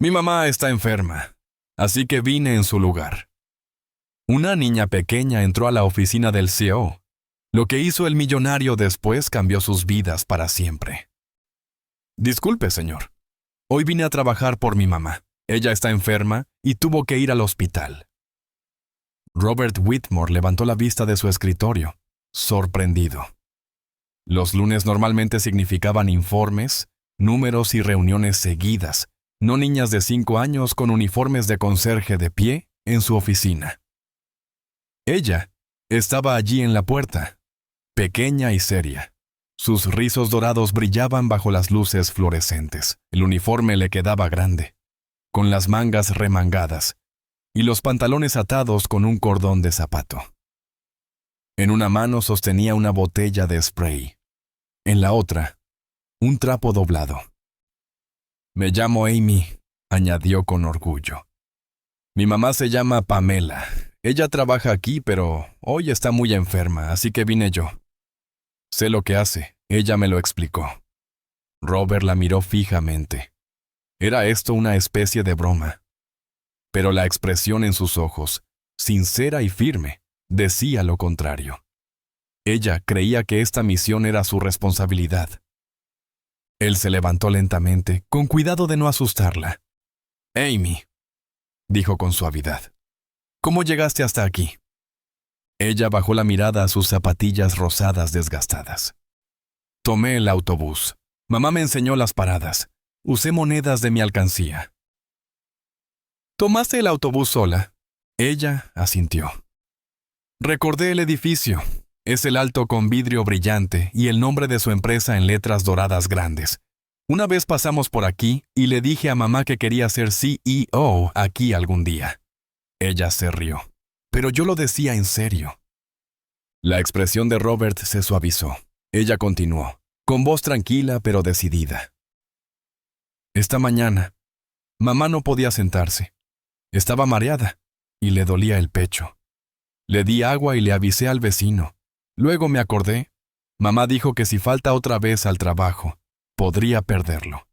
Mi mamá está enferma, así que vine en su lugar. Una niña pequeña entró a la oficina del CEO. Lo que hizo el millonario después cambió sus vidas para siempre. Disculpe, señor. Hoy vine a trabajar por mi mamá. Ella está enferma y tuvo que ir al hospital. Robert Whitmore levantó la vista de su escritorio, sorprendido. Los lunes normalmente significaban informes, números y reuniones seguidas, no niñas de 5 años con uniformes de conserje de pie en su oficina. Ella estaba allí en la puerta, pequeña y seria. Sus rizos dorados brillaban bajo las luces fluorescentes. El uniforme le quedaba grande, con las mangas remangadas y los pantalones atados con un cordón de zapato. En una mano sostenía una botella de spray. En la otra, un trapo doblado. «Me llamo Amy», añadió con orgullo. «Mi mamá se llama Pamela. Ella trabaja aquí, pero hoy está muy enferma, así que vine yo. Sé lo que hace, ella me lo explicó». Robert la miró fijamente. Era esto una especie de broma. Pero la expresión en sus ojos, sincera y firme, decía lo contrario. Ella creía que esta misión era su responsabilidad. Él se levantó lentamente, con cuidado de no asustarla. «Amy», dijo con suavidad, «¿cómo llegaste hasta aquí?» Ella bajó la mirada a sus zapatillas rosadas desgastadas. «Tomé el autobús. Mamá me enseñó las paradas. Usé monedas de mi alcancía». «¿Tomaste el autobús sola?» Ella asintió. «Recordé el edificio. Es el alto con vidrio brillante y el nombre de su empresa en letras doradas grandes. Una vez pasamos por aquí y le dije a mamá que quería ser CEO aquí algún día». Ella se rió. «Pero yo lo decía en serio». La expresión de Robert se suavizó. Ella continuó, con voz tranquila pero decidida. «Esta mañana, mamá no podía sentarse. Estaba mareada y le dolía el pecho. Le di agua y le avisé al vecino. Luego me acordé. Mamá dijo que si falta otra vez al trabajo, podría perderlo.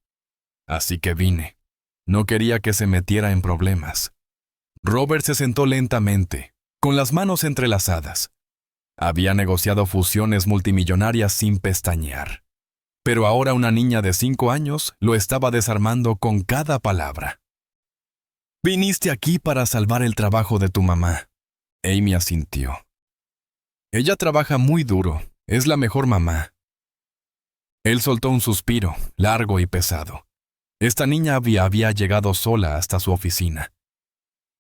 Así que vine. No quería que se metiera en problemas». Robert se sentó lentamente, con las manos entrelazadas. Había negociado fusiones multimillonarias sin pestañear. Pero ahora una niña de 5 años lo estaba desarmando con cada palabra. «Viniste aquí para salvar el trabajo de tu mamá». Amy asintió. «Ella trabaja muy duro. Es la mejor mamá». Él soltó un suspiro, largo y pesado. Esta niña había llegado sola hasta su oficina.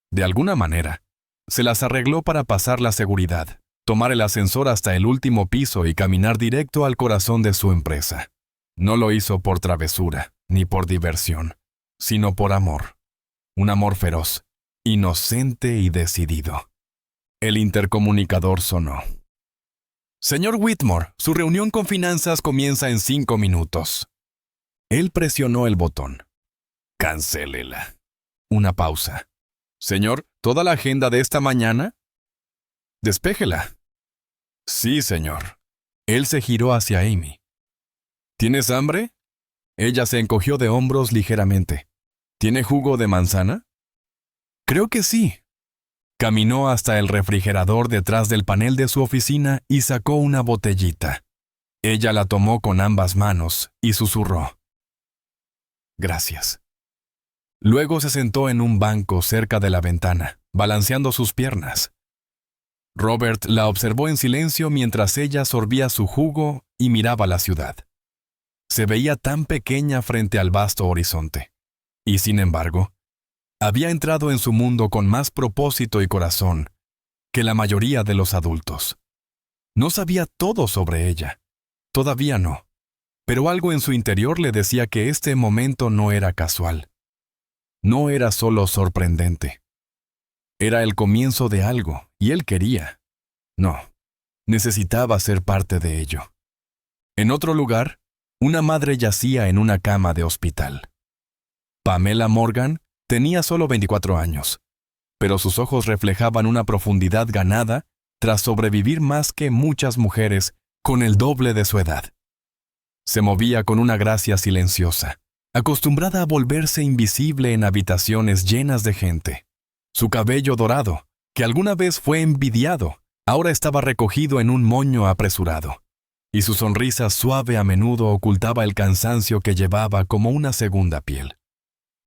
De alguna manera, se las arregló para pasar la seguridad, tomar el ascensor hasta el último piso y caminar directo al corazón de su empresa. No lo hizo por travesura, ni por diversión, sino por amor. Un amor feroz, inocente y decidido. El intercomunicador sonó. «Señor Whitmore, su reunión con finanzas comienza en 5 minutos». Él presionó el botón. «Cancélela». Una pausa. «Señor, ¿toda la agenda de esta mañana?» «Despéjela». «Sí, señor». Él se giró hacia Amy. «¿Tienes hambre?» Ella se encogió de hombros ligeramente. «¿Tiene jugo de manzana?» «Creo que sí». Caminó hasta el refrigerador detrás del panel de su oficina y sacó una botellita. Ella la tomó con ambas manos y susurró. «Gracias». Luego se sentó en un banco cerca de la ventana, balanceando sus piernas. Robert la observó en silencio mientras ella sorbía su jugo y miraba la ciudad. Se veía tan pequeña frente al vasto horizonte. Y sin embargo, había entrado en su mundo con más propósito y corazón que la mayoría de los adultos. No sabía todo sobre ella. Todavía no. Pero algo en su interior le decía que este momento no era casual. No era solo sorprendente. Era el comienzo de algo, y él quería. No, necesitaba ser parte de ello. En otro lugar, una madre yacía en una cama de hospital. Pamela Morgan tenía solo 24 años, pero sus ojos reflejaban una profundidad ganada tras sobrevivir más que muchas mujeres con el doble de su edad. Se movía con una gracia silenciosa, acostumbrada a volverse invisible en habitaciones llenas de gente. Su cabello dorado, que alguna vez fue envidiado, ahora estaba recogido en un moño apresurado, y su sonrisa suave a menudo ocultaba el cansancio que llevaba como una segunda piel.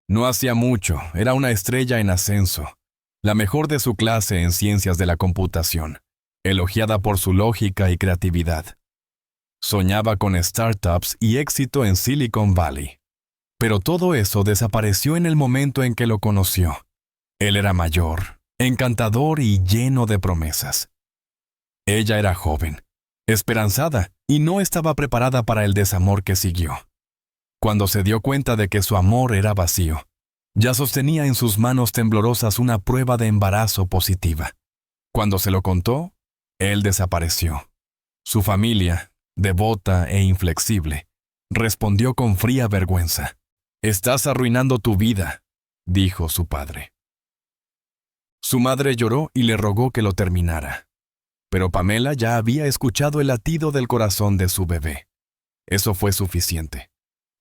No hacía mucho, era una estrella en ascenso, la mejor de su clase en ciencias de la computación, elogiada por su lógica y creatividad. Soñaba con startups y éxito en Silicon Valley. Pero todo eso desapareció en el momento en que lo conoció. Él era mayor, encantador y lleno de promesas. Ella era joven, esperanzada y no estaba preparada para el desamor que siguió. Cuando se dio cuenta de que su amor era vacío, ya sostenía en sus manos temblorosas una prueba de embarazo positiva. Cuando se lo contó, él desapareció. Su familia, devota e inflexible, respondió con fría vergüenza. «Estás arruinando tu vida», dijo su padre. Su madre lloró y le rogó que lo terminara. Pero Pamela ya había escuchado el latido del corazón de su bebé. Eso fue suficiente.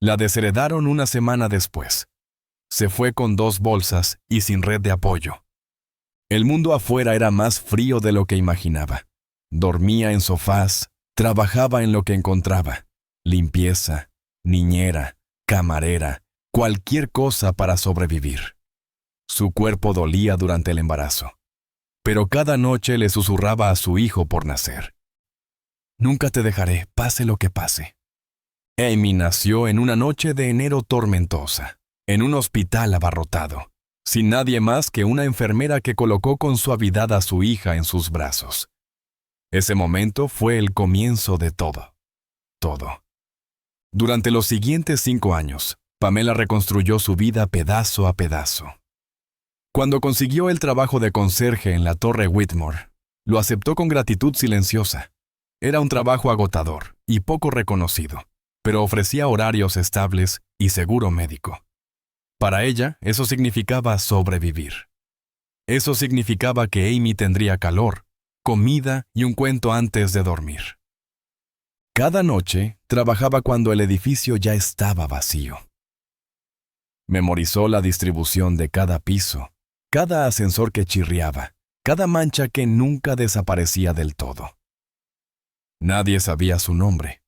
La desheredaron una semana después. Se fue con 2 bolsas y sin red de apoyo. El mundo afuera era más frío de lo que imaginaba. Dormía en sofás, trabajaba en lo que encontraba. Limpieza, niñera, camarera, cualquier cosa para sobrevivir. Su cuerpo dolía durante el embarazo, pero cada noche le susurraba a su hijo por nacer. «Nunca te dejaré, pase lo que pase». Amy nació en una noche de enero tormentosa, en un hospital abarrotado, sin nadie más que una enfermera que colocó con suavidad a su hija en sus brazos. Ese momento fue el comienzo de todo. Todo. Durante los siguientes 5 años, Pamela reconstruyó su vida pedazo a pedazo. Cuando consiguió el trabajo de conserje en la Torre Whitmore, lo aceptó con gratitud silenciosa. Era un trabajo agotador y poco reconocido, pero ofrecía horarios estables y seguro médico. Para ella, eso significaba sobrevivir. Eso significaba que Amy tendría calor, comida y un cuento antes de dormir. Cada noche trabajaba cuando el edificio ya estaba vacío. Memorizó la distribución de cada piso, cada ascensor que chirriaba, cada mancha que nunca desaparecía del todo. Nadie sabía su nombre,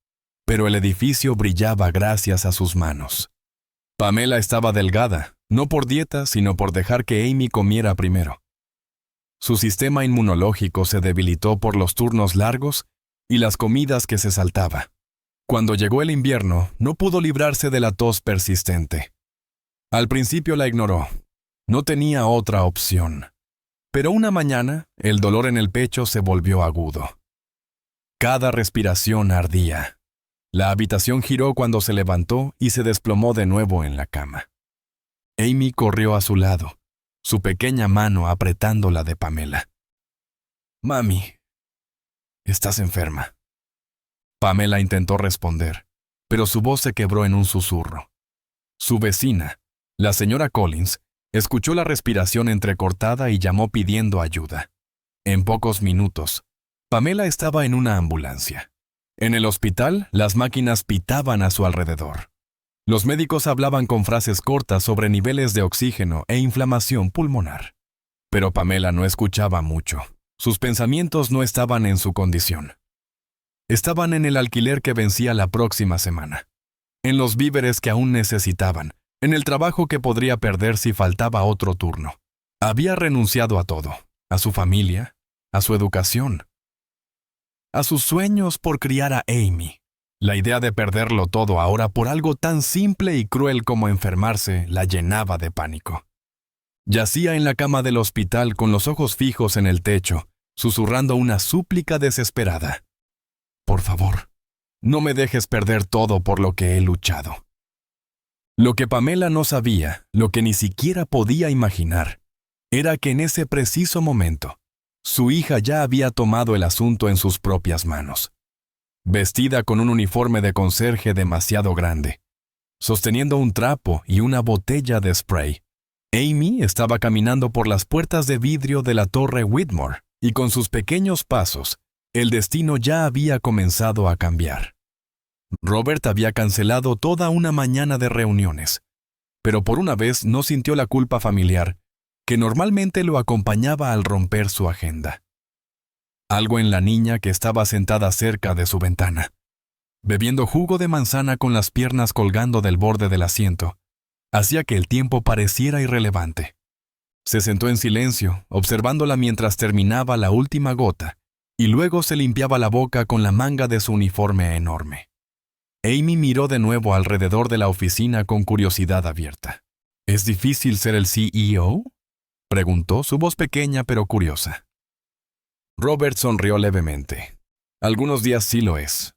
pero el edificio brillaba gracias a sus manos. Pamela estaba delgada, no por dieta, sino por dejar que Amy comiera primero. Su sistema inmunológico se debilitó por los turnos largos y las comidas que se saltaba. Cuando llegó el invierno, no pudo librarse de la tos persistente. Al principio la ignoró. No tenía otra opción. Pero una mañana, el dolor en el pecho se volvió agudo. Cada respiración ardía. La habitación giró cuando se levantó y se desplomó de nuevo en la cama. Amy corrió a su lado, su pequeña mano apretando la de Pamela. «Mami, estás enferma». Pamela intentó responder, pero su voz se quebró en un susurro. Su vecina, la señora Collins, escuchó la respiración entrecortada y llamó pidiendo ayuda. En pocos minutos, Pamela estaba en una ambulancia. En el hospital, las máquinas pitaban a su alrededor. Los médicos hablaban con frases cortas sobre niveles de oxígeno e inflamación pulmonar. Pero Pamela no escuchaba mucho. Sus pensamientos no estaban en su condición. Estaban en el alquiler que vencía la próxima semana, en los víveres que aún necesitaban, en el trabajo que podría perder si faltaba otro turno. Había renunciado a todo, a su familia, a su educación, a sus sueños por criar a Amy. La idea de perderlo todo ahora por algo tan simple y cruel como enfermarse la llenaba de pánico. Yacía en la cama del hospital con los ojos fijos en el techo, susurrando una súplica desesperada. «Por favor, no me dejes perder todo por lo que he luchado». Lo que Pamela no sabía, lo que ni siquiera podía imaginar, era que en ese preciso momento, su hija ya había tomado el asunto en sus propias manos. Vestida con un uniforme de conserje demasiado grande, sosteniendo un trapo y una botella de spray, Amy estaba caminando por las puertas de vidrio de la Torre Whitmore, y con sus pequeños pasos, el destino ya había comenzado a cambiar. Robert había cancelado toda una mañana de reuniones, pero por una vez no sintió la culpa familiar que normalmente lo acompañaba al romper su agenda. Algo en la niña que estaba sentada cerca de su ventana, bebiendo jugo de manzana con las piernas colgando del borde del asiento, hacía que el tiempo pareciera irrelevante. Se sentó en silencio, observándola mientras terminaba la última gota, y luego se limpiaba la boca con la manga de su uniforme enorme. Amy miró de nuevo alrededor de la oficina con curiosidad abierta. ¿Es difícil ser el CEO? Preguntó, su voz pequeña pero curiosa. Robert sonrió levemente. Algunos días sí lo es.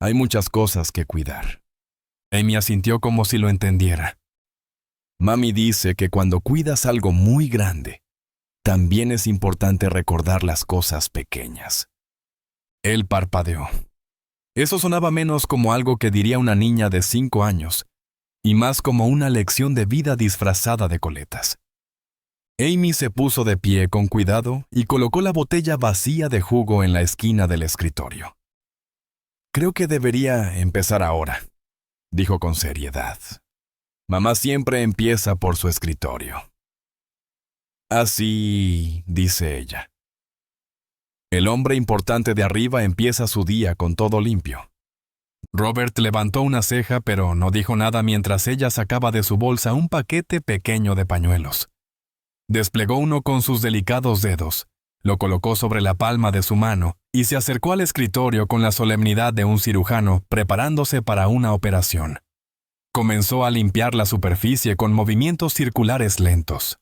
Hay muchas cosas que cuidar. Amy asintió como si lo entendiera. Mami dice que cuando cuidas algo muy grande, también es importante recordar las cosas pequeñas. Él parpadeó. Eso sonaba menos como algo que diría una niña de 5 años, y más como una lección de vida disfrazada de coletas. Amy se puso de pie con cuidado y colocó la botella vacía de jugo en la esquina del escritorio. Creo que debería empezar ahora, dijo con seriedad. Mamá siempre empieza por su escritorio. Así, dice ella. El hombre importante de arriba empieza su día con todo limpio. Robert levantó una ceja pero no dijo nada mientras ella sacaba de su bolsa un paquete pequeño de pañuelos. Desplegó uno con sus delicados dedos, lo colocó sobre la palma de su mano y se acercó al escritorio con la solemnidad de un cirujano preparándose para una operación. Comenzó a limpiar la superficie con movimientos circulares lentos.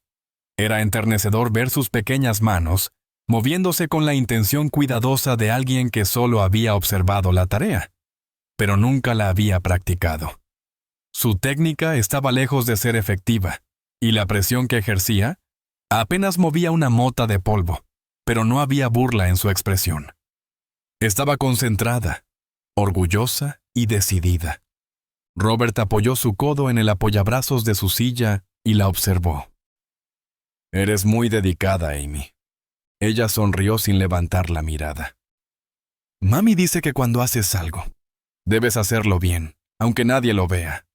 Era enternecedor ver sus pequeñas manos moviéndose con la intención cuidadosa de alguien que solo había observado la tarea, pero nunca la había practicado. Su técnica estaba lejos de ser efectiva, y la presión que ejercía apenas movía una mota de polvo, pero no había burla en su expresión. Estaba concentrada, orgullosa y decidida. Robert apoyó su codo en el apoyabrazos de su silla y la observó. Eres muy dedicada, Amy. Ella sonrió sin levantar la mirada. Mami dice que cuando haces algo, debes hacerlo bien, aunque nadie lo vea.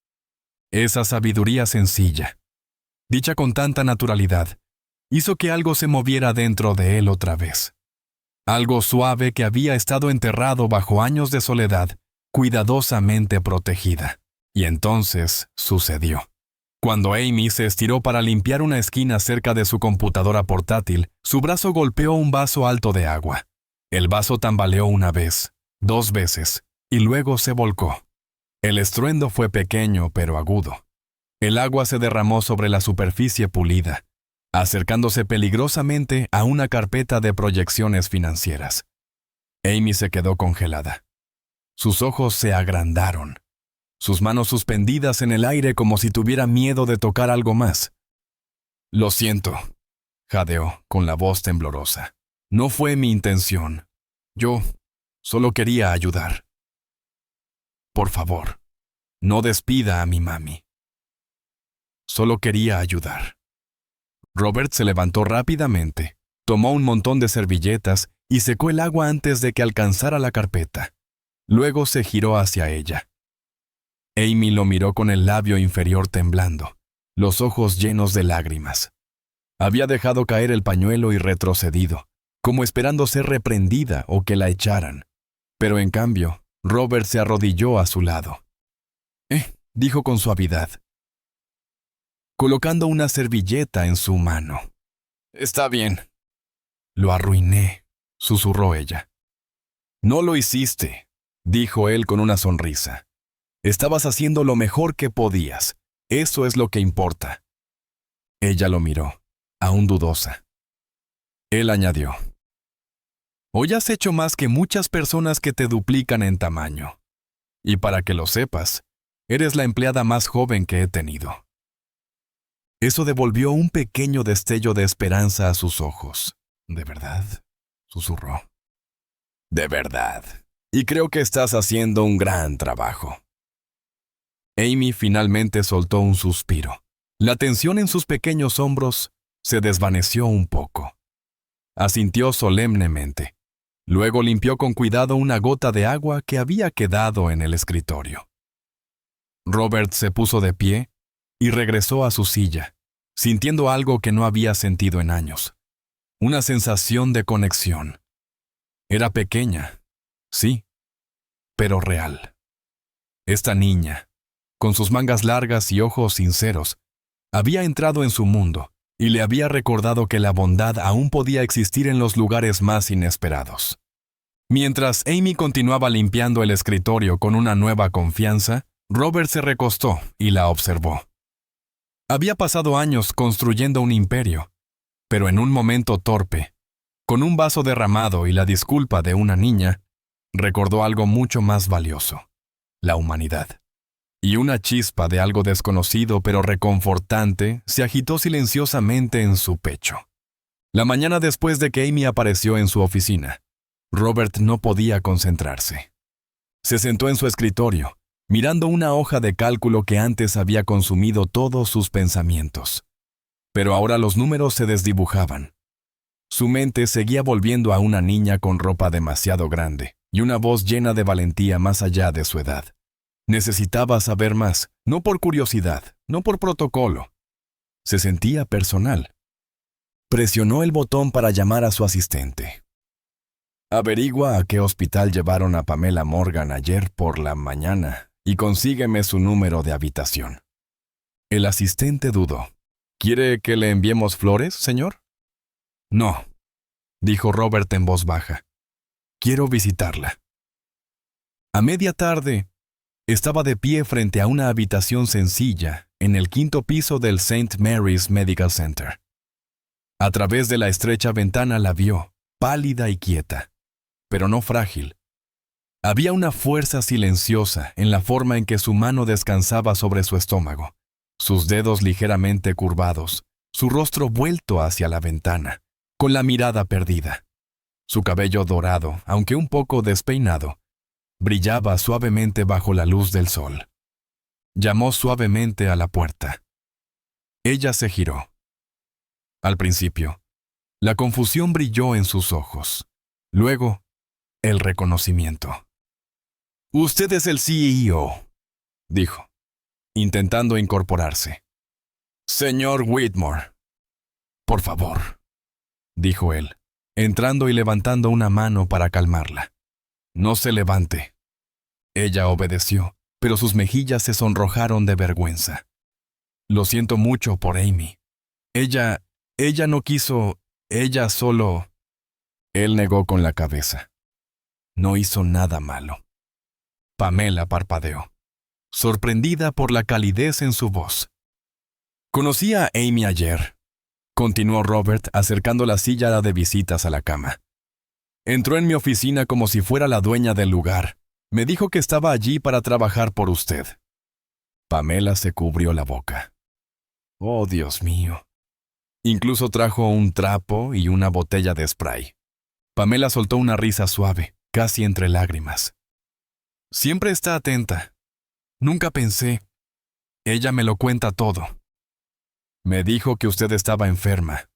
Esa sabiduría sencilla, dicha con tanta naturalidad, hizo que algo se moviera dentro de él otra vez. Algo suave que había estado enterrado bajo años de soledad, cuidadosamente protegida. Y entonces sucedió. Cuando Amy se estiró para limpiar una esquina cerca de su computadora portátil, su brazo golpeó un vaso alto de agua. El vaso tambaleó una vez, 2 veces, y luego se volcó. El estruendo fue pequeño pero agudo. El agua se derramó sobre la superficie pulida, acercándose peligrosamente a una carpeta de proyecciones financieras. Amy se quedó congelada. Sus ojos se agrandaron. Sus manos suspendidas en el aire como si tuviera miedo de tocar algo más. Lo siento, jadeó con la voz temblorosa. No fue mi intención. Yo solo quería ayudar. Por favor, no despida a mi mami. Solo quería ayudar. Robert se levantó rápidamente, tomó un montón de servilletas y secó el agua antes de que alcanzara la carpeta. Luego se giró hacia ella. Amy lo miró con el labio inferior temblando, los ojos llenos de lágrimas. Había dejado caer el pañuelo y retrocedido, como esperando ser reprendida o que la echaran. Pero en cambio, Robert se arrodilló a su lado. Dijo con suavidad, colocando una servilleta en su mano. Está bien. Lo arruiné, susurró ella. No lo hiciste, dijo él con una sonrisa. Estabas haciendo lo mejor que podías. Eso es lo que importa. Ella lo miró, aún dudosa. Él añadió, hoy has hecho más que muchas personas que te duplican en tamaño. Y para que lo sepas, eres la empleada más joven que he tenido. Eso devolvió un pequeño destello de esperanza a sus ojos. ¿De verdad? Susurró. De verdad. Y creo que estás haciendo un gran trabajo. Amy finalmente soltó un suspiro. La tensión en sus pequeños hombros se desvaneció un poco. Asintió solemnemente. Luego limpió con cuidado una gota de agua que había quedado en el escritorio. Robert se puso de pie y regresó a su silla, sintiendo algo que no había sentido en años. Una sensación de conexión. Era pequeña, sí, pero real. Esta niña, con sus mangas largas y ojos sinceros, había entrado en su mundo y le había recordado que la bondad aún podía existir en los lugares más inesperados. Mientras Amy continuaba limpiando el escritorio con una nueva confianza, Robert se recostó y la observó. Había pasado años construyendo un imperio, pero en un momento torpe, con un vaso derramado y la disculpa de una niña, recordó algo mucho más valioso: la humanidad. Y una chispa de algo desconocido pero reconfortante se agitó silenciosamente en su pecho. La mañana después de que Amy apareció en su oficina, Robert no podía concentrarse. Se sentó en su escritorio, mirando una hoja de cálculo que antes había consumido todos sus pensamientos. Pero ahora los números se desdibujaban. Su mente seguía volviendo a una niña con ropa demasiado grande y una voz llena de valentía más allá de su edad. Necesitaba saber más, no por curiosidad, no por protocolo. Se sentía personal. Presionó el botón para llamar a su asistente. Averigua a qué hospital llevaron a Pamela Morgan ayer por la mañana y consígueme su número de habitación. El asistente dudó. ¿Quiere que le enviemos flores, señor? No, dijo Robert en voz baja. Quiero visitarla. A media tarde, estaba de pie frente a una habitación sencilla en el 5º piso del St. Mary's Medical Center. A través de la estrecha ventana la vio, pálida y quieta, pero no frágil. Había una fuerza silenciosa en la forma en que su mano descansaba sobre su estómago, sus dedos ligeramente curvados, su rostro vuelto hacia la ventana, con la mirada perdida. Su cabello dorado, aunque un poco despeinado, brillaba suavemente bajo la luz del sol. Llamó suavemente a la puerta. Ella se giró. Al principio, la confusión brilló en sus ojos. Luego, el reconocimiento. «Usted es el CEO», dijo, intentando incorporarse. «Señor Whitmore». «Por favor», dijo él, entrando y levantando una mano para calmarla. «No se levante». Ella obedeció, pero sus mejillas se sonrojaron de vergüenza. «Lo siento mucho por Amy. Ella no quiso, ella solo...» Él negó con la cabeza. «No hizo nada malo». Pamela parpadeó, sorprendida por la calidez en su voz. «Conocí a Amy ayer», continuó Robert, acercando la silla de visitas a la cama. «Entró en mi oficina como si fuera la dueña del lugar. Me dijo que estaba allí para trabajar por usted». Pamela se cubrió la boca. «Oh, Dios mío». Incluso trajo un trapo y una botella de spray. Pamela soltó una risa suave, casi entre lágrimas. «Siempre está atenta. Nunca pensé. Ella me lo cuenta todo. Me dijo que usted estaba enferma,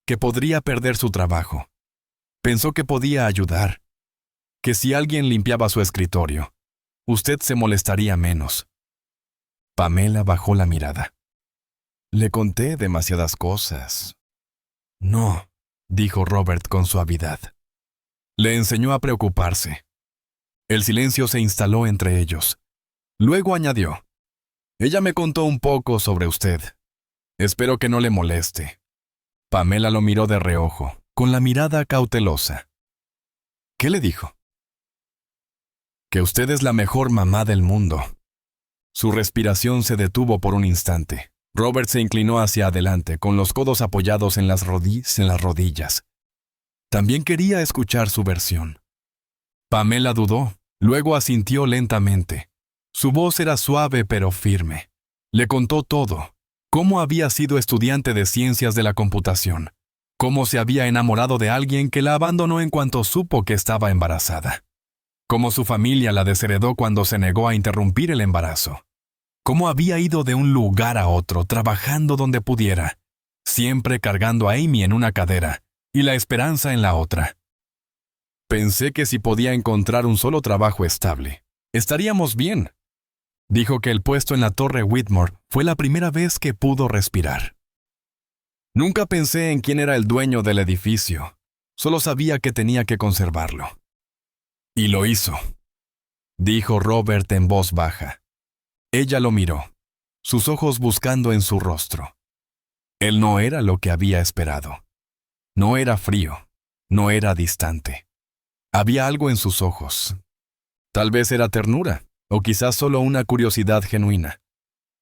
que podría perder su trabajo. Pensó que podía ayudar, que si alguien limpiaba su escritorio, usted se molestaría menos». Pamela bajó la mirada. «Le conté demasiadas cosas». «No», dijo Robert con suavidad. Le enseñó a preocuparse. El silencio se instaló entre ellos. Luego añadió: «Ella me contó un poco sobre usted. Espero que no le moleste». Pamela lo miró de reojo, con la mirada cautelosa. «¿Qué le dijo?» «Que usted es la mejor mamá del mundo». Su respiración se detuvo por un instante. Robert se inclinó hacia adelante, con los codos apoyados en las rodillas. También quería escuchar su versión. Pamela dudó, luego asintió lentamente. Su voz era suave pero firme. Le contó todo: cómo había sido estudiante de ciencias de la computación, cómo se había enamorado de alguien que la abandonó en cuanto supo que estaba embarazada, cómo su familia la desheredó cuando se negó a interrumpir el embarazo, cómo había ido de un lugar a otro trabajando donde pudiera, siempre cargando a Amy en una cadera y la esperanza en la otra. Pensé que si podía encontrar un solo trabajo estable, estaríamos bien. Dijo que el puesto en la Torre Whitmore fue la primera vez que pudo respirar. Nunca pensé en quién era el dueño del edificio. Solo sabía que tenía que conservarlo. Y lo hizo, dijo Robert en voz baja. Ella lo miró, sus ojos buscando en su rostro. Él no era lo que había esperado. No era frío, no era distante. Había algo en sus ojos. Tal vez era ternura, o quizás solo una curiosidad genuina.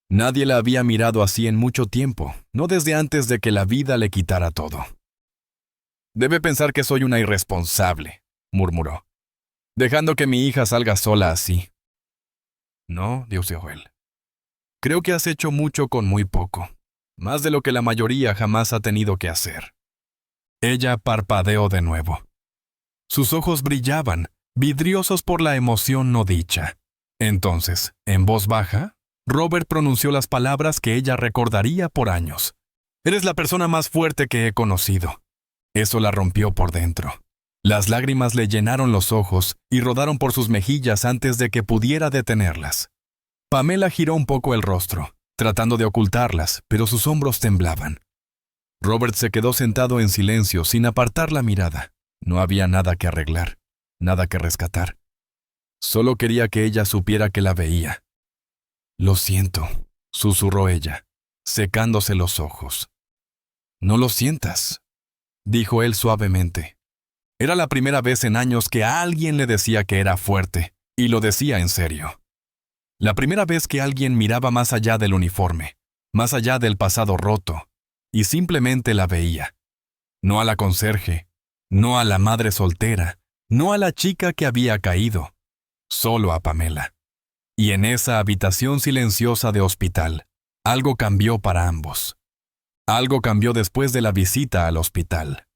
Nadie la había mirado así en mucho tiempo, no desde antes de que la vida le quitara todo. «Debe pensar que soy una irresponsable», murmuró, «dejando que mi hija salga sola así». «No», dijo él. «Creo que has hecho mucho con muy poco, más de lo que la mayoría jamás ha tenido que hacer». Ella parpadeó de nuevo. Sus ojos brillaban, vidriosos por la emoción no dicha. Entonces, en voz baja, Robert pronunció las palabras que ella recordaría por años. «Eres la persona más fuerte que he conocido». Eso la rompió por dentro. Las lágrimas le llenaron los ojos y rodaron por sus mejillas antes de que pudiera detenerlas. Pamela giró un poco el rostro, tratando de ocultarlas, pero sus hombros temblaban. Robert se quedó sentado en silencio, sin apartar la mirada. No había nada que arreglar, nada que rescatar. Solo quería que ella supiera que la veía. «Lo siento», susurró ella, secándose los ojos. «No lo sientas», dijo él suavemente. Era la primera vez en años que alguien le decía que era fuerte, y lo decía en serio. La primera vez que alguien miraba más allá del uniforme, más allá del pasado roto, y simplemente la veía. No a la conserje, no a la madre soltera, no a la chica que había caído, solo a Pamela. Y en esa habitación silenciosa de hospital, algo cambió para ambos. Algo cambió después de la visita al hospital.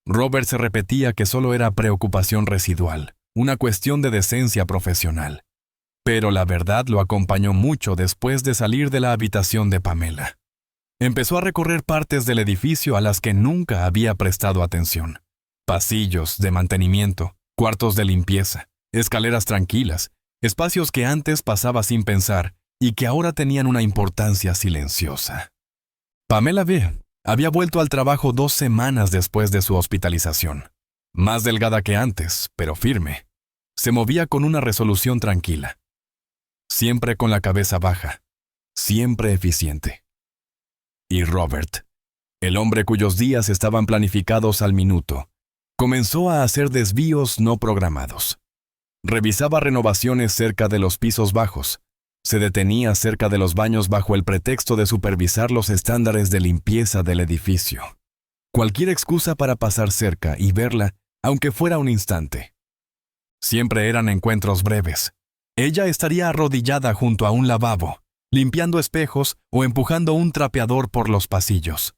Robert se repetía que solo era preocupación residual, una cuestión de decencia profesional. Pero la verdad lo acompañó mucho después de salir de la habitación de Pamela. Empezó a recorrer partes del edificio a las que nunca había prestado atención. Pasillos de mantenimiento, cuartos de limpieza, escaleras tranquilas, espacios que antes pasaba sin pensar y que ahora tenían una importancia silenciosa. Pamela B. había vuelto al trabajo 2 semanas después de su hospitalización. Más delgada que antes, pero firme. Se movía con una resolución tranquila. Siempre con la cabeza baja. Siempre eficiente. Y Robert, el hombre cuyos días estaban planificados al minuto, comenzó a hacer desvíos no programados. Revisaba renovaciones cerca de los pisos bajos. Se detenía cerca de los baños bajo el pretexto de supervisar los estándares de limpieza del edificio. Cualquier excusa para pasar cerca y verla, aunque fuera un instante. Siempre eran encuentros breves. Ella estaría arrodillada junto a un lavabo, limpiando espejos o empujando un trapeador por los pasillos.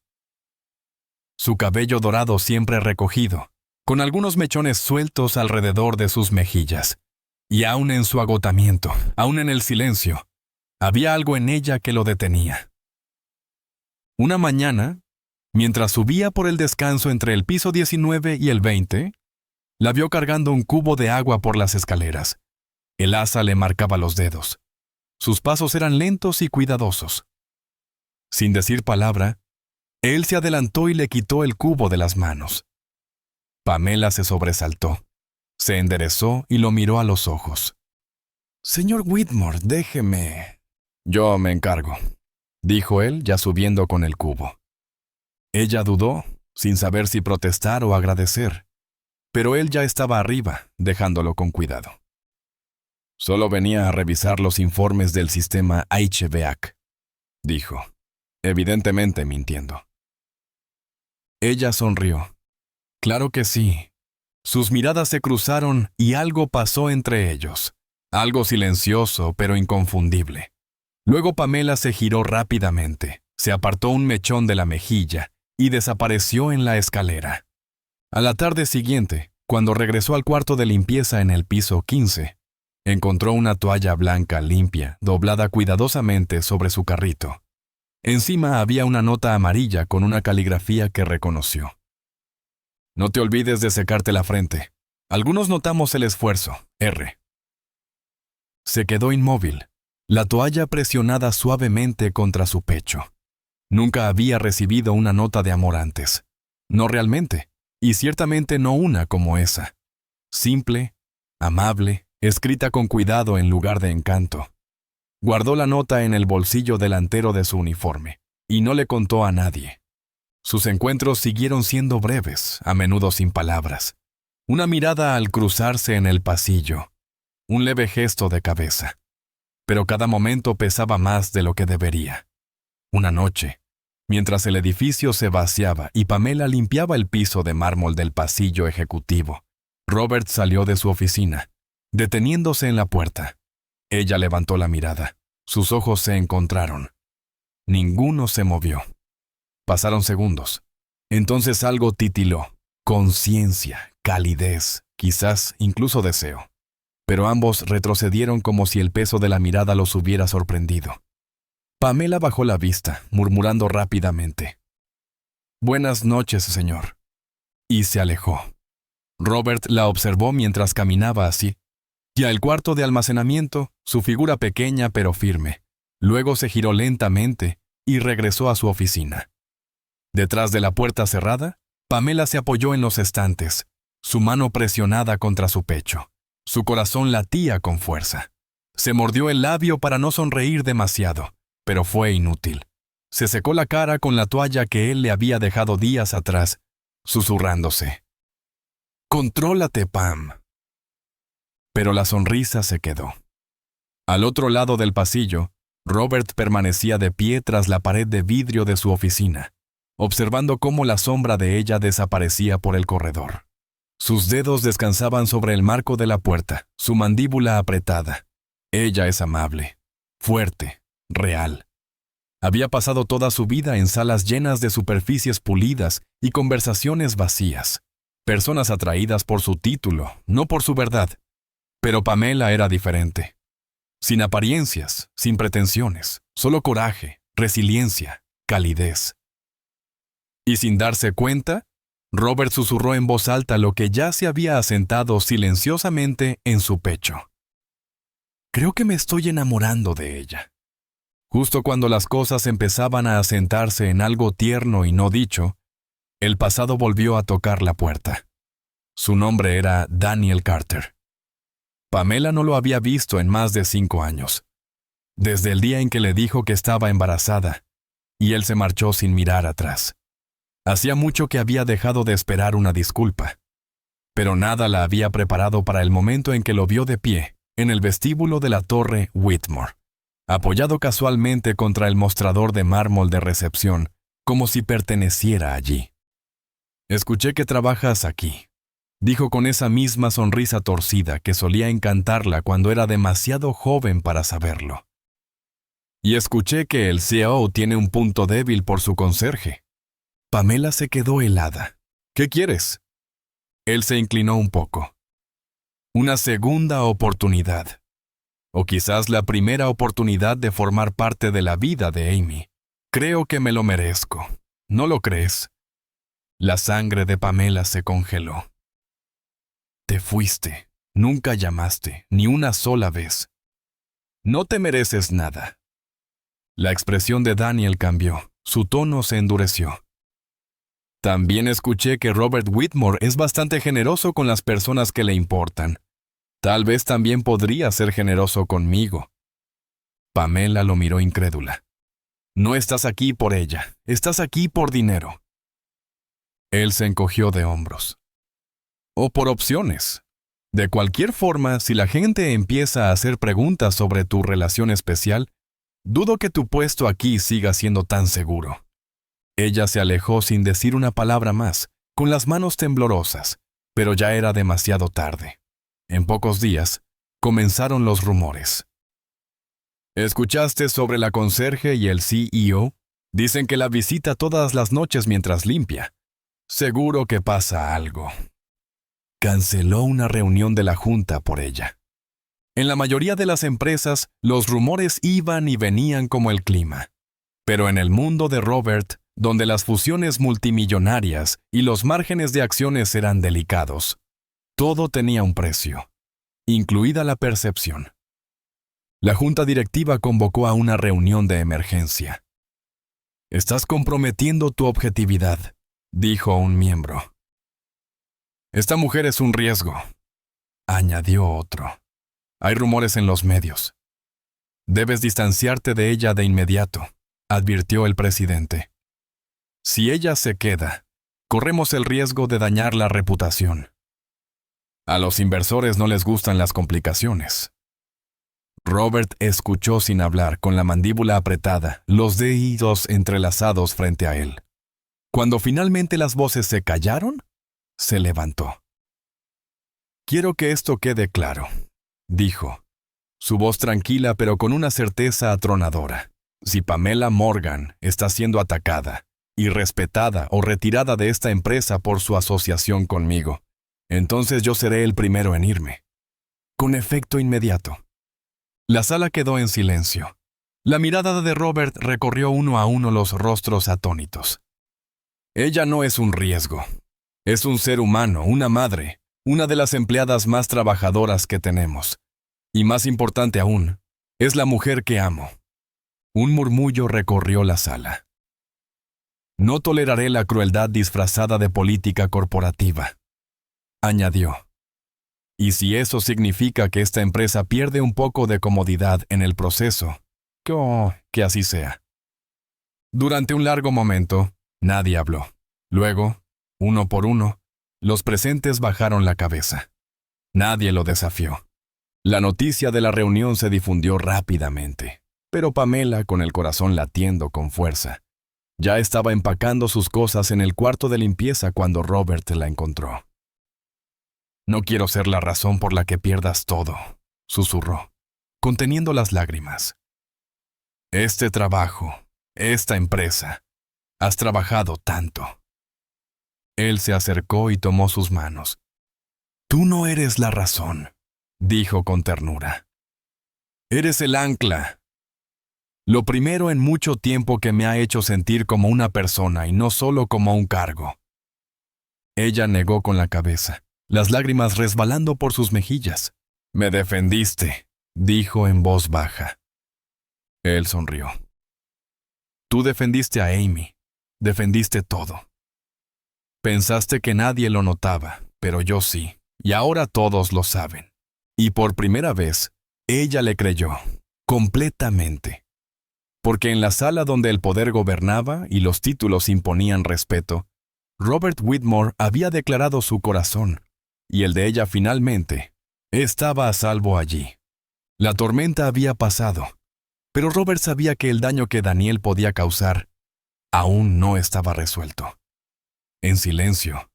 Su cabello dorado siempre recogido, con algunos mechones sueltos alrededor de sus mejillas. Y aún en su agotamiento, aún en el silencio, había algo en ella que lo detenía. Una mañana, mientras subía por el descanso entre el piso 19 y el 20, la vio cargando un cubo de agua por las escaleras. El asa le marcaba los dedos. Sus pasos eran lentos y cuidadosos. Sin decir palabra, él se adelantó y le quitó el cubo de las manos. Pamela se sobresaltó. Se enderezó y lo miró a los ojos. «Señor Whitmore, déjeme». «Yo me encargo», dijo él, ya subiendo con el cubo. Ella dudó, sin saber si protestar o agradecer, pero él ya estaba arriba, dejándolo con cuidado. «Solo venía a revisar los informes del sistema HVAC», dijo, evidentemente mintiendo. Ella sonrió. «Claro que sí». Sus miradas se cruzaron y algo pasó entre ellos. Algo silencioso, pero inconfundible. Luego Pamela se giró rápidamente, se apartó un mechón de la mejilla y desapareció en la escalera. A la tarde siguiente, cuando regresó al cuarto de limpieza en el piso 15, encontró una toalla blanca limpia, doblada cuidadosamente sobre su carrito. Encima había una nota amarilla con una caligrafía que reconoció. «No te olvides de secarte la frente», Algunos notamos el esfuerzo. R. Se quedó inmóvil, la toalla presionada suavemente contra su pecho. Nunca había recibido una nota de amor antes. No realmente, y ciertamente no una como esa. Simple, amable, escrita con cuidado en lugar de encanto. Guardó la nota en el bolsillo delantero de su uniforme, y no le contó a nadie. Sus encuentros siguieron siendo breves, a menudo sin palabras. Una mirada al cruzarse en el pasillo, un leve gesto de cabeza. Pero cada momento pesaba más de lo que debería. Una noche, mientras el edificio se vaciaba y Pamela limpiaba el piso de mármol del pasillo ejecutivo, Robert salió de su oficina, deteniéndose en la puerta. Ella levantó la mirada. Sus ojos se encontraron. Ninguno se movió. Pasaron segundos. Entonces algo titiló. Conciencia, calidez, quizás incluso deseo. Pero ambos retrocedieron como si el peso de la mirada los hubiera sorprendido. Pamela bajó la vista, murmurando rápidamente: «Buenas noches, señor», y se alejó. Robert la observó mientras caminaba así, y al cuarto de almacenamiento, su figura pequeña pero firme. Luego se giró lentamente y regresó a su oficina. Detrás de la puerta cerrada, Pamela se apoyó en los estantes, su mano presionada contra su pecho. Su corazón latía con fuerza. Se mordió el labio para no sonreír demasiado, pero fue inútil. Se secó la cara con la toalla que él le había dejado días atrás, susurrándose: «Contrólate, Pam». Pero la sonrisa se quedó. Al otro lado del pasillo, Robert permanecía de pie tras la pared de vidrio de su oficina, observando cómo la sombra de ella desaparecía por el corredor. Sus dedos descansaban sobre el marco de la puerta, su mandíbula apretada. Ella es amable, fuerte, real. Había pasado toda su vida en salas llenas de superficies pulidas y conversaciones vacías. Personas atraídas por su título, no por su verdad. Pero Pamela era diferente. Sin apariencias, sin pretensiones, solo coraje, resiliencia, calidez. Y sin darse cuenta, Robert susurró en voz alta lo que ya se había asentado silenciosamente en su pecho. «Creo que me estoy enamorando de ella». Justo cuando las cosas empezaban a asentarse en algo tierno y no dicho, el pasado volvió a tocar la puerta. Su nombre era Daniel Carter. Pamela no lo había visto en más de 5 años, desde el día en que le dijo que estaba embarazada, y él se marchó sin mirar atrás. Hacía mucho que había dejado de esperar una disculpa, pero nada la había preparado para el momento en que lo vio de pie, en el vestíbulo de la Torre Whitmore, apoyado casualmente contra el mostrador de mármol de recepción, como si perteneciera allí. «Escuché que trabajas aquí», dijo con esa misma sonrisa torcida que solía encantarla cuando era demasiado joven para saberlo. «Y escuché que el CEO tiene un punto débil por su conserje». Pamela se quedó helada. «¿Qué quieres?». Él se inclinó un poco. «Una segunda oportunidad. O quizás la primera oportunidad de formar parte de la vida de Amy. Creo que me lo merezco. ¿No lo crees?». La sangre de Pamela se congeló. «Te fuiste. Nunca llamaste, ni una sola vez. No te mereces nada». La expresión de Daniel cambió. Su tono se endureció. «También escuché que Robert Whitmore es bastante generoso con las personas que le importan. Tal vez también podría ser generoso conmigo». Pamela lo miró incrédula. «No estás aquí por ella, estás aquí por dinero». Él se encogió de hombros. «O por opciones. De cualquier forma, si la gente empieza a hacer preguntas sobre tu relación especial, dudo que tu puesto aquí siga siendo tan seguro». Ella se alejó sin decir una palabra más, con las manos temblorosas, pero ya era demasiado tarde. En pocos días, comenzaron los rumores. «¿Escuchaste sobre la conserje y el CEO? Dicen que la visita todas las noches mientras limpia. Seguro que pasa algo». Canceló una reunión de la junta por ella. En la mayoría de las empresas, los rumores iban y venían como el clima. Pero en el mundo de Robert, donde las fusiones multimillonarias y los márgenes de acciones eran delicados, Todo tenía un precio, incluida la percepción. La junta directiva convocó a una reunión de emergencia. «Estás comprometiendo tu objetividad», dijo un miembro. «Esta mujer es un riesgo», añadió otro. «Hay rumores en los medios. Debes distanciarte de ella de inmediato», advirtió el presidente. «Si ella se queda, corremos el riesgo de dañar la reputación. A los inversores no les gustan las complicaciones». Robert escuchó sin hablar, con la mandíbula apretada, los dedos entrelazados frente a él. Cuando finalmente las voces se callaron, se levantó. «Quiero que esto quede claro», dijo, su voz tranquila pero con una certeza atronadora. «Si Pamela Morgan está siendo atacada, irrespetada o retirada de esta empresa por su asociación conmigo, entonces yo seré el primero en irme. Con efecto inmediato». La sala quedó en silencio. La mirada de Robert recorrió uno a uno los rostros atónitos. «Ella no es un riesgo. Es un ser humano, una madre, una de las empleadas más trabajadoras que tenemos. Y más importante aún, es la mujer que amo». Un murmullo recorrió la sala. «No toleraré la crueldad disfrazada de política corporativa», añadió. «Y si eso significa que esta empresa pierde un poco de comodidad en el proceso, que así sea». Durante un largo momento, nadie habló. Luego, uno por uno, los presentes bajaron la cabeza. Nadie lo desafió. La noticia de la reunión se difundió rápidamente, pero Pamela, con el corazón latiendo con fuerza, ya estaba empacando sus cosas en el cuarto de limpieza cuando Robert la encontró. «No quiero ser la razón por la que pierdas todo», susurró, conteniendo las lágrimas. «Este trabajo, esta empresa, has trabajado tanto». Él se acercó y tomó sus manos. «Tú no eres la razón», dijo con ternura. «Eres el ancla. Lo primero en mucho tiempo que me ha hecho sentir como una persona y no solo como un cargo». Ella negó con la cabeza, las lágrimas resbalando por sus mejillas. «Me defendiste», dijo en voz baja. Él sonrió. «Tú defendiste a Amy, defendiste todo. Pensaste que nadie lo notaba, pero yo sí, y ahora todos lo saben». Y por primera vez, ella le creyó, completamente. Porque en la sala donde el poder gobernaba y los títulos imponían respeto, Robert Whitmore había declarado su corazón, y el de ella finalmente estaba a salvo allí. La tormenta había pasado, pero Robert sabía que el daño que Daniel podía causar aún no estaba resuelto. En silencio,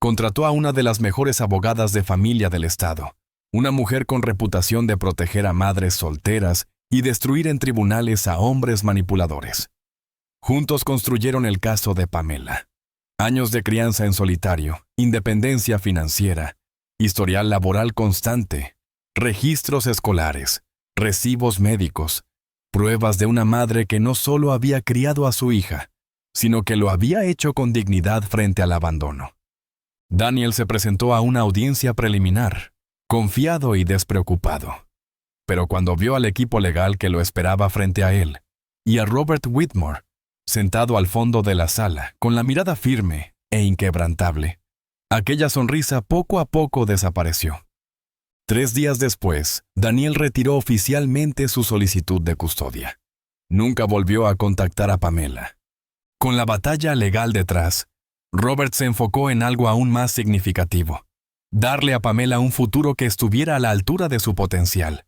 contrató a una de las mejores abogadas de familia del estado, una mujer con reputación de proteger a madres solteras y destruir en tribunales a hombres manipuladores. Juntos construyeron el caso de Pamela. Años de crianza en solitario, independencia financiera, historial laboral constante, registros escolares, recibos médicos, pruebas de una madre que no solo había criado a su hija, sino que lo había hecho con dignidad frente al abandono. Daniel se presentó a una audiencia preliminar, confiado y despreocupado. Pero cuando vio al equipo legal que lo esperaba frente a él, y a Robert Whitmore, sentado al fondo de la sala, con la mirada firme e inquebrantable, aquella sonrisa poco a poco desapareció. 3 días después, Daniel retiró oficialmente su solicitud de custodia. Nunca volvió a contactar a Pamela. Con la batalla legal detrás, Robert se enfocó en algo aún más significativo: darle a Pamela un futuro que estuviera a la altura de su potencial.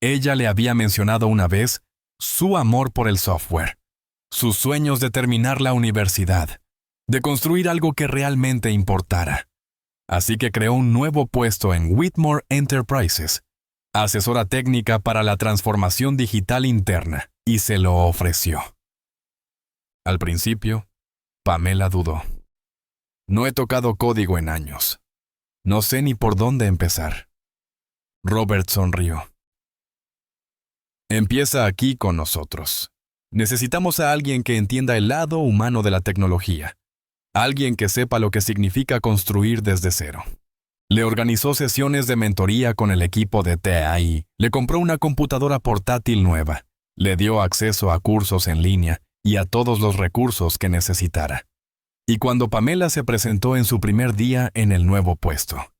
Ella le había mencionado una vez su amor por el software, sus sueños de terminar la universidad, de construir algo que realmente importara. Así que creó un nuevo puesto en Whitmore Enterprises, asesora técnica para la transformación digital interna, y se lo ofreció. Al principio, Pamela dudó. «No he tocado código en años. No sé ni por dónde empezar». Robert sonrió. «Empieza aquí con nosotros. Necesitamos a alguien que entienda el lado humano de la tecnología. Alguien que sepa lo que significa construir desde cero. Le organizó sesiones de mentoría con el equipo de TAI, le compró una computadora portátil nueva, le dio acceso a cursos en línea y a todos los recursos que necesitara. Y cuando Pamela se presentó en su primer día en el nuevo puesto,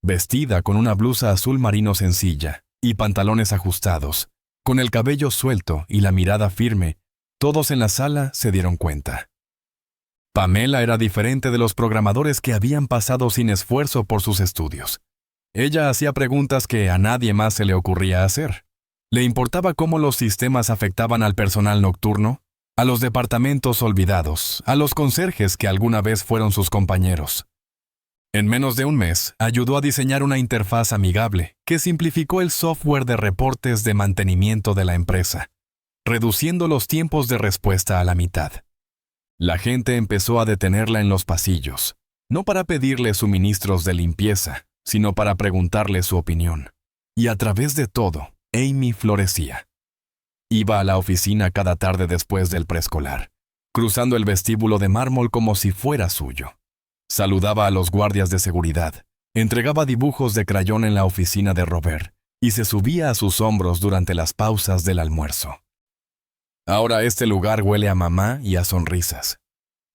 vestida con una blusa azul marino sencilla y pantalones ajustados, con el cabello suelto y la mirada firme, todos en la sala se dieron cuenta. Pamela era diferente de los programadores que habían pasado sin esfuerzo por sus estudios. Ella hacía preguntas que a nadie más se le ocurría hacer. Le importaba cómo los sistemas afectaban al personal nocturno, a los departamentos olvidados, a los conserjes que alguna vez fueron sus compañeros. En menos de un mes, ayudó a diseñar una interfaz amigable que simplificó el software de reportes de mantenimiento de la empresa, reduciendo los tiempos de respuesta a la mitad. La gente empezó a detenerla en los pasillos, no para pedirle suministros de limpieza, sino para preguntarle su opinión. Y a través de todo, Amy florecía. Iba a la oficina cada tarde después del preescolar, cruzando el vestíbulo de mármol como si fuera suyo. Saludaba a los guardias de seguridad, entregaba dibujos de crayón en la oficina de Robert y se subía a sus hombros durante las pausas del almuerzo. «Ahora este lugar huele a mamá y a sonrisas»,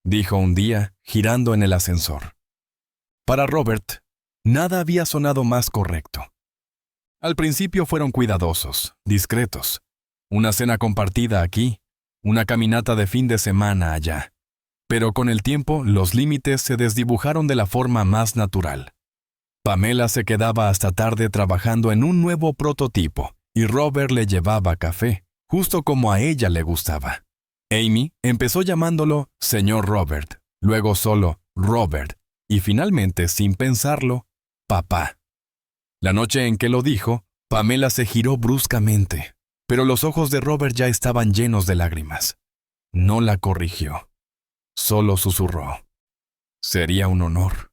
dijo un día, girando en el ascensor. Para Robert, nada había sonado más correcto. Al principio fueron cuidadosos, discretos. Una cena compartida aquí, una caminata de fin de semana allá. Pero con el tiempo, los límites se desdibujaron de la forma más natural. Pamela se quedaba hasta tarde trabajando en un nuevo prototipo y Robert le llevaba café, justo como a ella le gustaba. Amy empezó llamándolo Señor Robert, luego solo Robert y finalmente, sin pensarlo, Papá. La noche en que lo dijo, Pamela se giró bruscamente, pero los ojos de Robert ya estaban llenos de lágrimas. No la corrigió. Solo susurró. Sería un honor.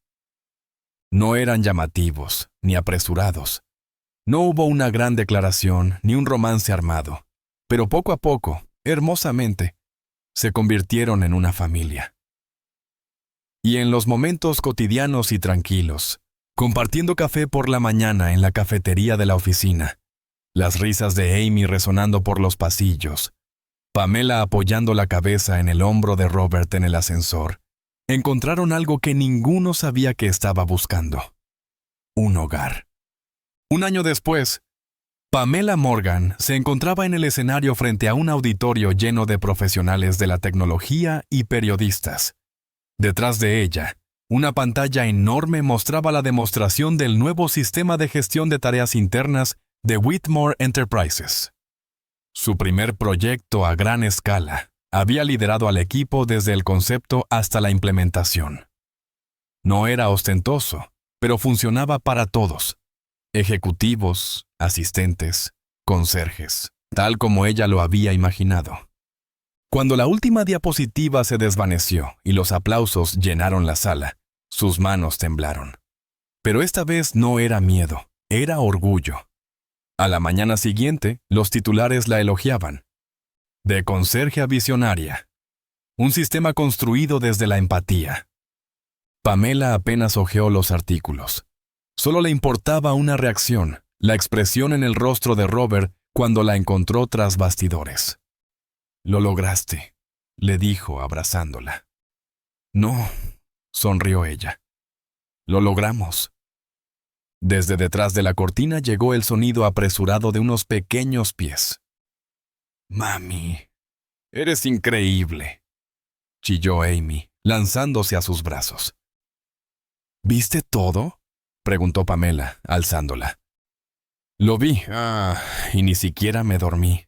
No eran llamativos, ni apresurados. No hubo una gran declaración, ni un romance armado. Pero poco a poco, hermosamente, se convirtieron en una familia. Y en los momentos cotidianos y tranquilos, compartiendo café por la mañana en la cafetería de la oficina, las risas de Amy resonando por los pasillos, Pamela apoyando la cabeza en el hombro de Robert en el ascensor, encontraron algo que ninguno sabía que estaba buscando. Un hogar. Un año después, Pamela Morgan se encontraba en el escenario frente a un auditorio lleno de profesionales de la tecnología y periodistas. Detrás de ella, una pantalla enorme mostraba la demostración del nuevo sistema de gestión de tareas internas de Whitmore Enterprises. Su primer proyecto a gran escala había liderado al equipo desde el concepto hasta la implementación. No era ostentoso, pero funcionaba para todos: ejecutivos, asistentes, conserjes, tal como ella lo había imaginado. Cuando la última diapositiva se desvaneció y los aplausos llenaron la sala, sus manos temblaron. Pero esta vez no era miedo, era orgullo. A la mañana siguiente, los titulares la elogiaban. De conserje a visionaria. Un sistema construido desde la empatía. Pamela apenas hojeó los artículos. Solo le importaba una reacción, la expresión en el rostro de Robert cuando la encontró tras bastidores. «Lo lograste», le dijo abrazándola. «No», sonrió ella. «Lo logramos». Desde detrás de la cortina llegó el sonido apresurado de unos pequeños pies. «Mami, eres increíble», chilló Amy, lanzándose a sus brazos. «¿Viste todo?», preguntó Pamela, alzándola. «Lo vi, y ni siquiera me dormí».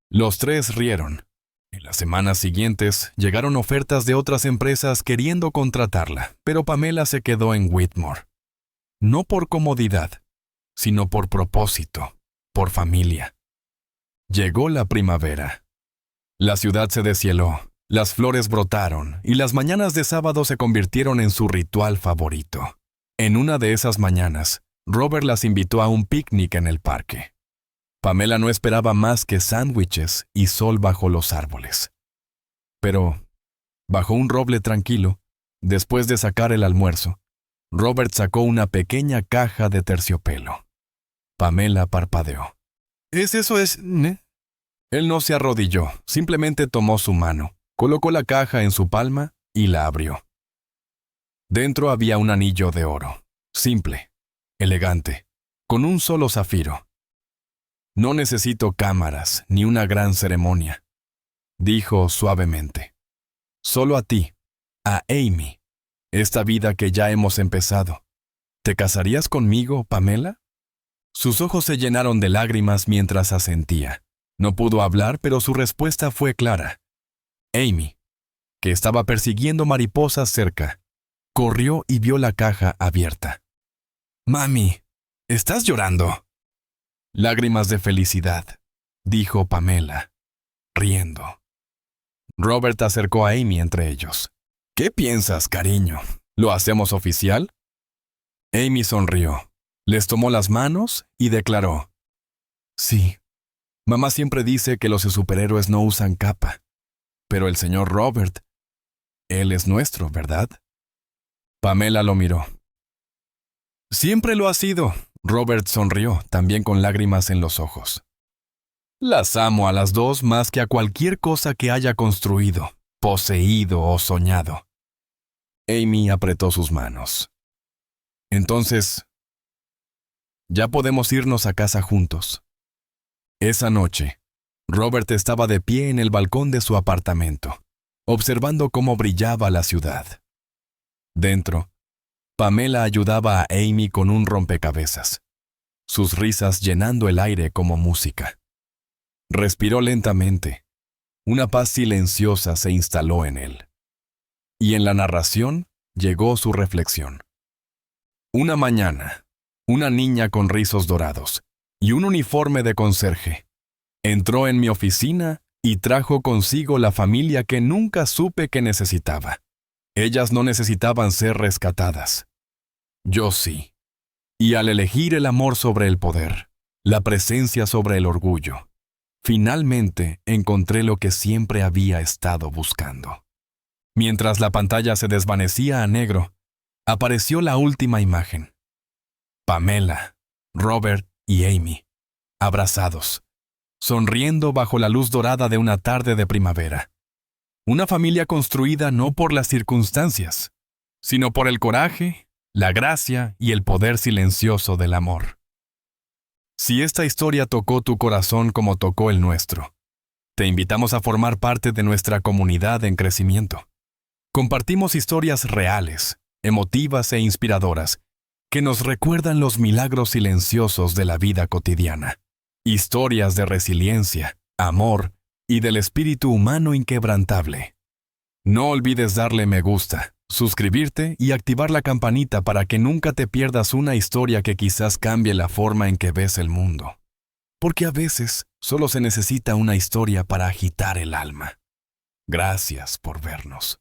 Los tres rieron. En las semanas siguientes llegaron ofertas de otras empresas queriendo contratarla, pero Pamela se quedó en Whitmore. No por comodidad, sino por propósito, por familia. Llegó la primavera. La ciudad se deshieló, las flores brotaron y las mañanas de sábado se convirtieron en su ritual favorito. En una de esas mañanas, Robert las invitó a un picnic en el parque. Pamela no esperaba más que sándwiches y sol bajo los árboles. Pero, bajo un roble tranquilo, después de sacar el almuerzo, Robert sacó una pequeña caja de terciopelo. Pamela parpadeó. ¿Es eso? ¿Ne? Él no se arrodilló, simplemente tomó su mano, colocó la caja en su palma y la abrió. Dentro había un anillo de oro, simple, elegante, con un solo zafiro. No necesito cámaras ni una gran ceremonia, dijo suavemente. Solo a ti, a Amy, esta vida que ya hemos empezado. ¿Te casarías conmigo, Pamela? Sus ojos se llenaron de lágrimas mientras asentía. No pudo hablar, pero su respuesta fue clara. Amy, que estaba persiguiendo mariposas cerca, corrió y vio la caja abierta. «Mami, ¿estás llorando?» «Lágrimas de felicidad», dijo Pamela, riendo. Robert acercó a Amy entre ellos. «¿Qué piensas, cariño? ¿Lo hacemos oficial?» Amy sonrió, les tomó las manos y declaró: «Sí, mamá siempre dice que los superhéroes no usan capa, pero el señor Robert, él es nuestro, ¿verdad?» Pamela lo miró. «Siempre lo ha sido», Robert sonrió, también con lágrimas en los ojos. «Las amo a las dos más que a cualquier cosa que haya construido, poseído o soñado». Amy apretó sus manos. «Entonces, ya podemos irnos a casa juntos». Esa noche, Robert estaba de pie en el balcón de su apartamento, observando cómo brillaba la ciudad. Dentro, Pamela ayudaba a Amy con un rompecabezas, sus risas llenando el aire como música. Respiró lentamente. Una paz silenciosa se instaló en él. Y en la narración llegó su reflexión. Una mañana, una niña con rizos dorados y un uniforme de conserje entró en mi oficina y trajo consigo la familia que nunca supe que necesitaba. Ellas no necesitaban ser rescatadas. Yo sí. Y al elegir el amor sobre el poder, la presencia sobre el orgullo, finalmente encontré lo que siempre había estado buscando. Mientras la pantalla se desvanecía a negro, apareció la última imagen. Pamela, Robert y Amy, abrazados, sonriendo bajo la luz dorada de una tarde de primavera. Una familia construida no por las circunstancias, sino por el coraje, la gracia y el poder silencioso del amor. Si esta historia tocó tu corazón como tocó el nuestro, te invitamos a formar parte de nuestra comunidad en crecimiento. Compartimos historias reales, emotivas e inspiradoras, que nos recuerdan los milagros silenciosos de la vida cotidiana. Historias de resiliencia, amor y del espíritu humano inquebrantable. No olvides darle me gusta, suscribirte y activar la campanita para que nunca te pierdas una historia que quizás cambie la forma en que ves el mundo. Porque a veces solo se necesita una historia para agitar el alma. Gracias por vernos.